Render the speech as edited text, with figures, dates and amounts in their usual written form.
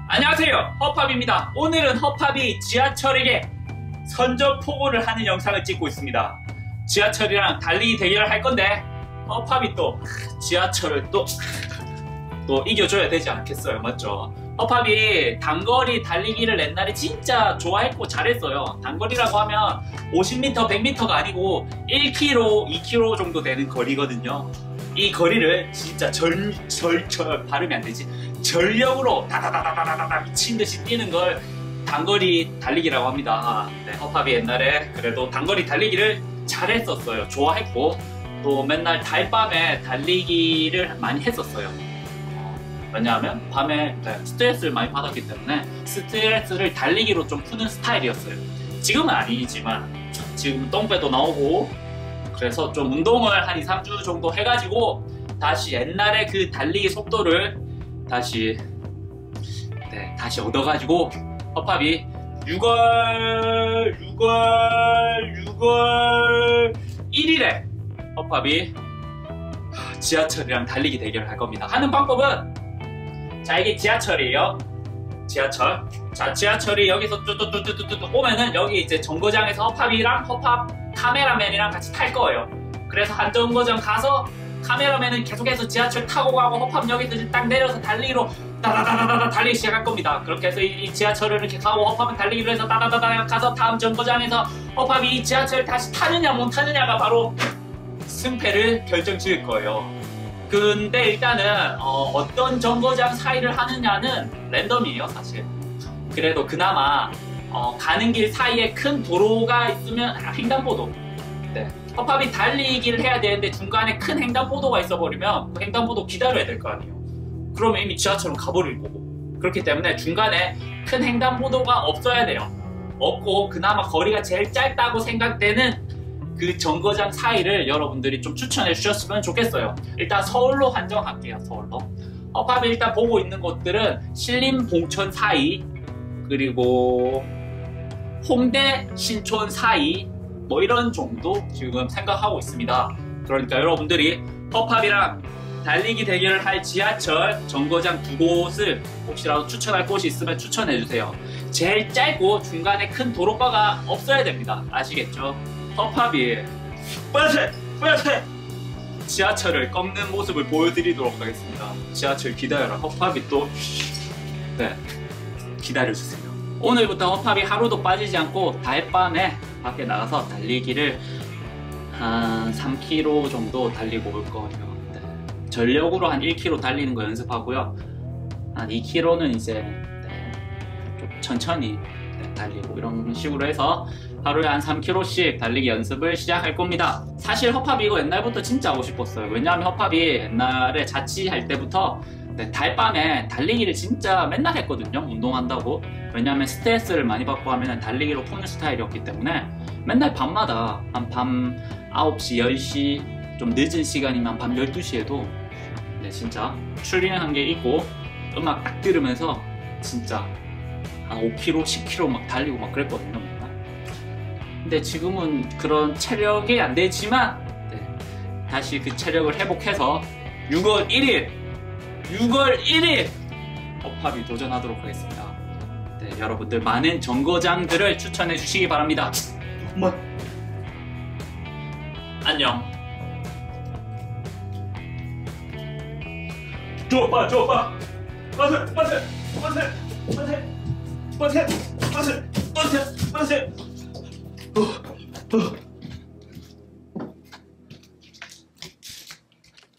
안녕하세요, 허팝입니다. 오늘은 허팝이 지하철에게 선전포고를 하는 영상을 찍고 있습니다. 지하철이랑 달리기 대결을 할 건데 허팝이 또 지하철을 또 이겨줘야 되지 않겠어요, 맞죠? 허팝이 단거리 달리기를 옛날에 진짜 좋아했고 잘했어요. 단거리라고 하면 50m, 100m가 아니고 1km, 2km 정도 되는 거리거든요. 이 거리를 진짜 발음이 안 되지. 전력으로 다다다다다다다 미친듯이 뛰는 걸 단거리 달리기라고 합니다. 네, 허팝이 옛날에 그래도 단거리 달리기를 잘했었어요. 좋아했고 또 맨날 달밤에 달리기를 많이 했었어요. 왜냐하면 밤에 스트레스를 많이 받았기 때문에 스트레스를 달리기로 좀 푸는 스타일이었어요. 지금은 아니지만 지금 똥배도 나오고 그래서 좀 운동을 한 2, 3주 정도 해가지고 다시 옛날에 그 달리기 속도를 다시 얻어가지고 허팝이 6월 1일에 허팝이 지하철이랑 달리기 대결을 할 겁니다. 하는 방법은 자, 이게 지하철이에요. 지하철. 자, 지하철이 여기서 뚜뚜뚜뚜뚜뚜 오면은 여기 이제 정거장에서 허팝이랑 허팝 카메라맨이랑 같이 탈 거예요. 그래서 한 정거장 가서 카메라맨은 계속해서 지하철 타고 가고 허팝 여기서 딱 내려서 달리기로 다다다다다 달리기 시작할 겁니다. 그렇게 해서 이 지하철을 이렇게 가고 허팝은 달리기로 해서 다다다다 가서 다음 정거장에서 허팝이 이 지하철 다시 타느냐 못 타느냐가 바로 승패를 결정 지을 거예요. 근데 일단은 어떤 정거장 사이를 하느냐는 랜덤이에요, 사실. 그래도 그나마 가는 길 사이에 큰 도로가 있으면 횡단보도. 네. 허팝이 달리기를 해야 되는데 중간에 큰 횡단보도가 있어버리면 그 횡단보도 기다려야 될 거 아니에요. 그러면 이미 지하철은 가버릴 거고. 그렇기 때문에 중간에 큰 횡단보도가 없어야 돼요. 없고 그나마 거리가 제일 짧다고 생각되는 그 정거장 사이를 여러분들이 좀 추천해 주셨으면 좋겠어요. 일단 서울로 한정할게요. 서울로. 허팝이 일단 보고 있는 곳들은 신림 봉천 사이, 그리고 홍대 신촌 사이, 뭐 이런 정도 지금 생각하고 있습니다. 그러니까 여러분들이 허팝이랑 달리기 대결을 할 지하철 정거장 두 곳을 혹시라도 추천할 곳이 있으면 추천해 주세요. 제일 짧고 중간에 큰 도로가가 없어야 됩니다. 아시겠죠? 허팝이 빠세 지하철을 꺾는 모습을 보여드리도록 하겠습니다. 지하철 기다려라. 허팝이 또 기다려주세요. 오늘부터 허팝이 하루도 빠지지 않고 달밤에 밖에 나가서 달리기를 한 3km 정도 달리고 올 거예요. 네. 전력으로 한 1km 달리는 거 연습하고요. 한 2km는 이제 좀 천천히 달리고 이런 식으로 해서 하루에 한 3km씩 달리기 연습을 시작할 겁니다. 사실 허팝이 이거 옛날부터 진짜 하고 싶었어요. 왜냐하면 허팝이 옛날에 자취할 때부터 달밤에 달리기를 진짜 맨날 했거든요. 운동한다고. 왜냐하면 스트레스를 많이 받고 하면 달리기로 푸는 스타일이었기 때문에 맨날 밤마다 한 밤 9시, 10시 좀 늦은 시간이면 밤 12시에도 진짜 출근한 게 있고 음악 딱 들으면서 진짜 한 5km, 10km 막 달리고 막 그랬거든요. 근데 지금은 그런 체력이 안 되지만 다시 그 체력을 회복해서 6월 1일 허팝이 도전하도록 하겠습니다. 여러분들 많은 정거장들을 추천해 주시기 바랍니다. 안녕. 빠세.